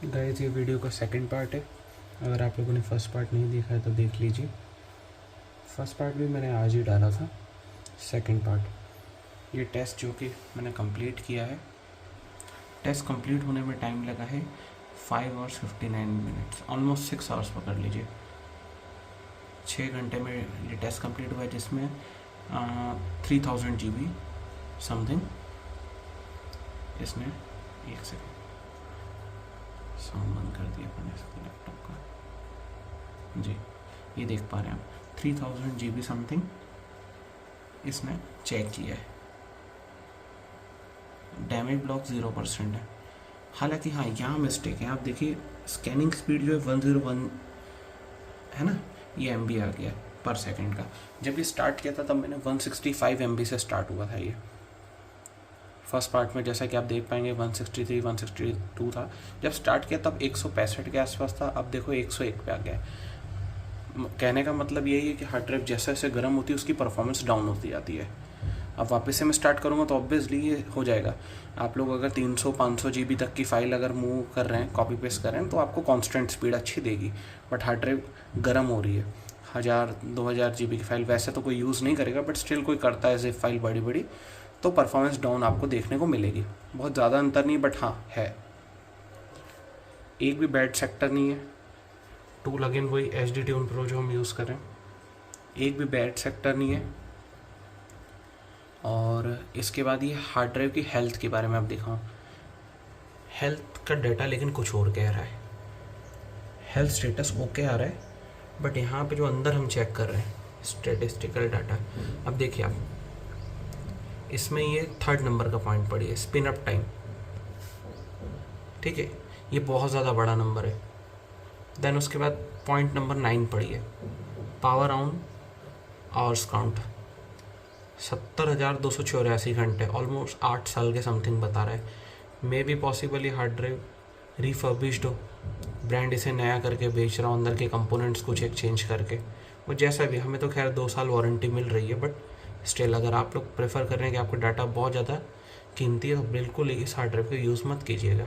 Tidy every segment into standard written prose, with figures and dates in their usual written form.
Guys ये video का second part है। अगर आप लोगों ने फर्स्ट पार्ट नहीं देखा है तो देख लीजिए। फर्स्ट पार्ट भी मैंने आज ही डाला था। सेकंड पार्ट ये टेस्ट जो कि मैंने कंप्लीट किया है। टेस्ट कंप्लीट होने में टाइम लगा है 5 आवर्स 59 मिनट्स, ऑलमोस्ट 6 आवर्स पकड़ लीजिए। 6 घंटे में ये टेस्ट कंप्लीट हुआ है, जिसमें 3000 GB समथिंग इसने। एक सेकेंड, साउंड बंद कर दिया अपने इसके लैपटॉप का। जी ये देख पा रहे हैं आप, 3000 GB समथिंग इसने चेक किया है। डैमेज ब्लॉक 0% है। हालांकि हाँ, यहाँ मिस्टेक है। आप देखिए स्कैनिंग स्पीड जो है 101 है ना, ये MB आ गया पर सेकंड का। जब ये स्टार्ट किया था तब मैंने 165 MB से स्टार्ट हुआ था ये। फर्स्ट पार्ट में जैसा कि आप देख पाएंगे 163 162 था। जब स्टार्ट किया तब 165 के आसपास था, अब देखो 101 पे आ गया। कहने का मतलब यही है कि हार्ड ड्राइव जैसे जैसे गर्म होती है उसकी परफॉर्मेंस डाउन होती जाती है। अब वापस से मैं स्टार्ट करूँगा तो ऑब्वियसली ये हो जाएगा। आप लोग अगर 300-500 GB तक की फ़ाइल अगर मूव कर रहे हैं, कॉपी पेस्ट कर रहे हैं, तो आपको कांस्टेंट स्पीड अच्छी देगी। बट हार्ड ड्राइव गर्म हो रही है, 1000-2000 GB की फ़ाइल वैसे तो कोई यूज़ नहीं करेगा, बट स्टिल कोई करता है जिप फाइल बड़ी बड़ी, तो परफॉर्मेंस डाउन आपको देखने को मिलेगी। बहुत ज़्यादा अंतर नहीं, बट हाँ है। एक भी बैड सेक्टर नहीं है। टूल अगेन वही HD ट्यून प्रो जो हम यूज़ कर रहे हैं, एक भी बैड सेक्टर नहीं है। और इसके बाद ये हार्ड ड्राइव की हेल्थ के बारे में आप दिखाऊँ। हेल्थ का डाटा लेकिन कुछ और कह रहा है। हेल्थ स्टेटस ओके आ रहा है, बट यहाँ पे जो अंदर हम चेक कर रहे हैं स्टैटिस्टिकल डाटा, अब देखिए आप, इसमें ये 3rd नंबर का पॉइंट पड़ी है, स्पिन अप टाइम। ठीक है, ये बहुत ज़्यादा बड़ा नंबर है। देन उसके बाद पॉइंट नंबर 9 पड़ी है, पावर ऑन आवर्स काउंट 70,284 घंटे, ऑलमोस्ट 8 साल के समथिंग बता रहा है। मे बी पॉसिबल ये हार्ड ड्राइव रिफर्बिश्ड हो, ब्रांड इसे नया करके बेच रहा हो, अंदर के कंपोनेंट्स कुछ एक्सचेंज करके। वो जैसा भी, हमें तो खैर 2 साल वारंटी मिल रही है, बट स्टिल अगर आप लोग प्रेफर कर रहे हैं कि आपका डाटा बहुत ज़्यादा कीमती है तो बिल्कुल इस हार्ड ड्राइव को यूज़ मत कीजिएगा।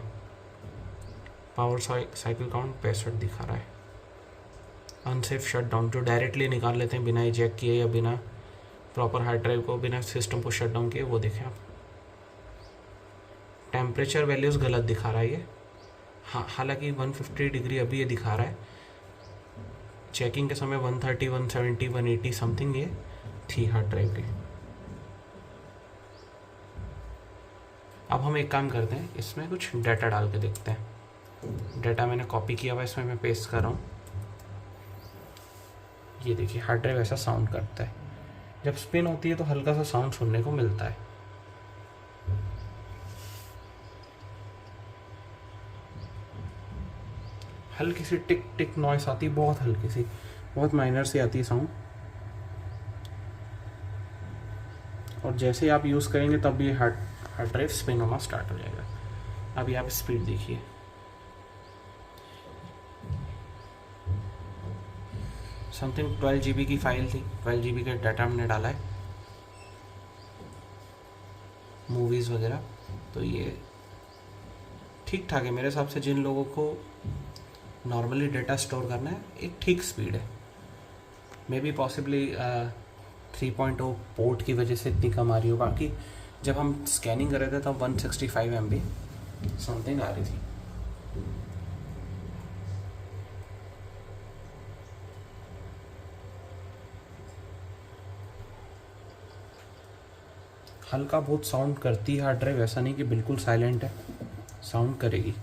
पावर साइकिल काउंट 65 दिखा रहा है। अनसेफ शट डाउन, जो डायरेक्टली निकाल लेते हैं बिना इजेक्ट किए या बिना प्रॉपर हार्ड ड्राइव को, बिना सिस्टम को शट डाउन किए, वो देखें आप। टेम्परेचर वैल्यूज़ गलत दिखा रहा है ये। हाँ, हालांकि 150 डिग्री अभी ये दिखा रहा है। चेकिंग के समय 130 170 180 समथिंग ये थी हार्ड ड्राइव की। अब हम एक काम करते हैं, इसमें कुछ डाटा डाल के देखते हैं। डाटा मैंने कॉपी किया हुआ, इसमें मैं पेस्ट कर रहा हूँ। ये देखिए हार्ड ड्राइव ऐसा साउंड करता है। जब स्पिन होती है तो हल्का सा साउंड सुनने को मिलता है। हल्की सी टिक टिक नॉइस आती है, बहुत हल्की सी, बहुत माइनर सी आती है साउंड। और जैसे आप यूज़ करेंगे तब ये हार्ड ड्राइव स्पिन होना स्टार्ट हो जाएगा। अब यहाँ पे स्पीड देखिए, समथिंग 12 GB की फ़ाइल थी, 12 GB का डाटा हमने डाला है, मूवीज़ वगैरह। तो ये ठीक ठाक है मेरे हिसाब से। जिन लोगों को नॉर्मली डाटा स्टोर करना है, एक ठीक स्पीड है। मे बी पॉसिबली 3.0 पोर्ट की वजह से इतनी कम आ रही हो। बाकी जब हम स्कैनिंग कर रहे थे तब 165 MB समथिंग आ रही थी। हल्का बहुत साउंड करती है हार्ड ड्राइव, ऐसा नहीं कि बिल्कुल साइलेंट है, साउंड करेगी,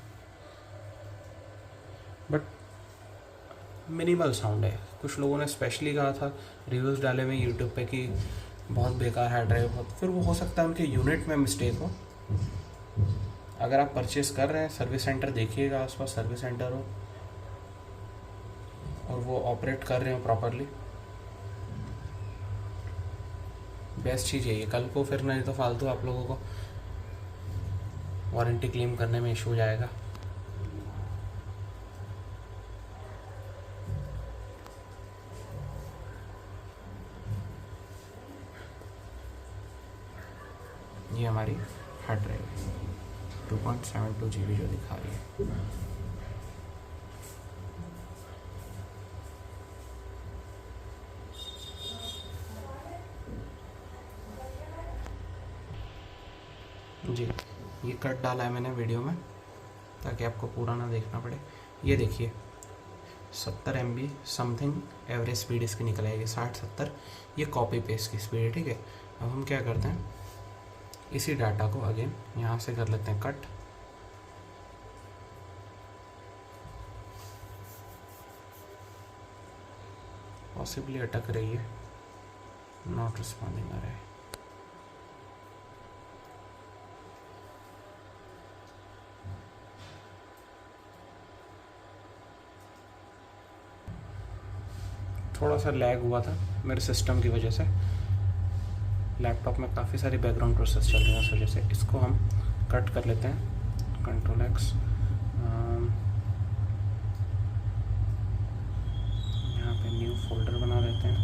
बट मिनिमल साउंड है। कुछ लोगों ने स्पेशली कहा था, रिव्यूज़ डाले हुए यूट्यूब पे कि बहुत बेकार हार्ड ड्राइव हो। फिर वो हो सकता है उनके यूनिट में मिस्टेक हो। अगर आप परचेस कर रहे हैं, सर्विस सेंटर देखिएगा, आसपास सर्विस सेंटर हो और वो ऑपरेट कर रहे हो प्रॉपरली, बेस्ट चीज़ है ये। कल को फिर नहीं तो फालतू आप लोगों को वारंटी क्लेम करने में इशू हो जाएगा। ये हमारी हार्ड ड्राइव 2.72 GB जो दिखा रही है। ये कट डाला है मैंने वीडियो में ताकि आपको पूरा ना देखना पड़े। ये देखिए 70 MB समथिंग एवरेज स्पीड इसकी निकल आएगी, 60-70। ये कॉपी पेस्ट की स्पीड है, ठीक है। अब हम क्या करते हैं, इसी डाटा को अगेन यहाँ से कर लेते हैं कट। पॉसिबली अटक रही है, नॉट रिस्पॉन्डिंग आ रहा है। थोड़ा सा लैग हुआ था मेरे सिस्टम की वजह से, लैपटॉप में काफ़ी सारी बैकग्राउंड प्रोसेस चल रही है उस वजह से। इसको हम कट कर लेते हैं, Ctrl+X, यहाँ पे न्यू फोल्डर बना लेते हैं।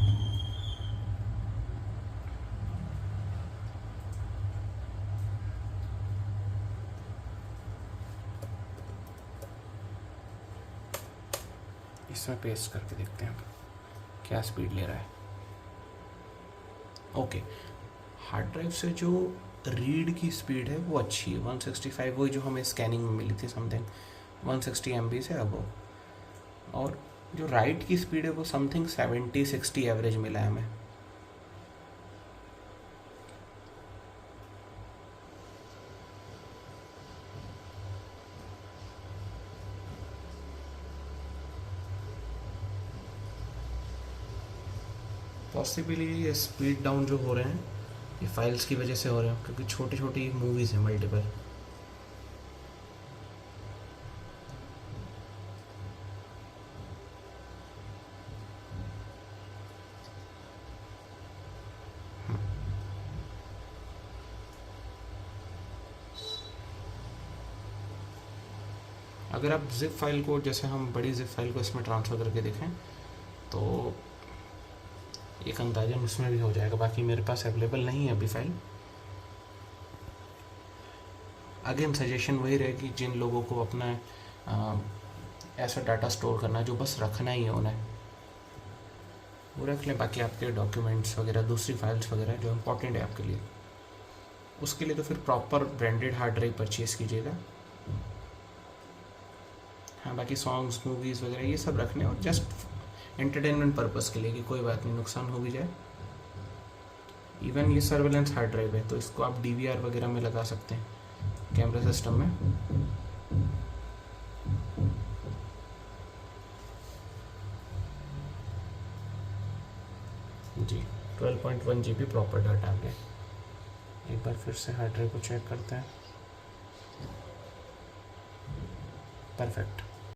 इसमें पेस्ट करके देखते हैं क्या स्पीड ले रहा है। ओके, हार्ड ड्राइव से जो रीड की स्पीड है वो अच्छी है, 165, वही जो हमें स्कैनिंग में मिली थी समथिंग 160 MB से अब। और जो राइट की स्पीड है वो समथिंग 70-60 एवरेज मिला है हमें। पॉसिबली ये स्पीड डाउन जो हो रहे हैं ये फाइल्स की वजह से हो रहे हैं, क्योंकि छोटी छोटी मूवीज़ हैं मल्टीपल। अगर आप जिप फाइल को, जैसे हम बड़ी जिप फाइल को इसमें ट्रांसफ़र करके देखें तो एक अंदाजन उसमें भी हो जाएगा। बाकी मेरे पास अवेलेबल नहीं है अभी फाइल। अगेन सजेशन वही रहेगी, जिन लोगों को अपना ऐसा डाटा स्टोर करना जो बस रखना ही है उन्हें, वो रख लें। बाकी आपके डॉक्यूमेंट्स वगैरह, दूसरी फाइल्स वगैरह जो इम्पोर्टेंट है आपके लिए, उसके लिए तो फिर proper branded hard drive purchase कीजिएगा। हाँ, बाकी सॉन्ग्स, मूवीज़ वगैरह ये सब रखने, और जस्ट एंटरटेनमेंट पर्पज़ के लिए कि कोई बात नहीं, नुकसान हो भी जाए। इवन ये सर्वेलेंस हार्ड ड्राइव है तो इसको आप DVR वगैरह में लगा सकते हैं, कैमरा सिस्टम में। जी 12.1 GB प्रॉपर डाटा आ गया। एक बार फिर से हार्ड ड्राइव को चेक करते हैं। परफेक्ट।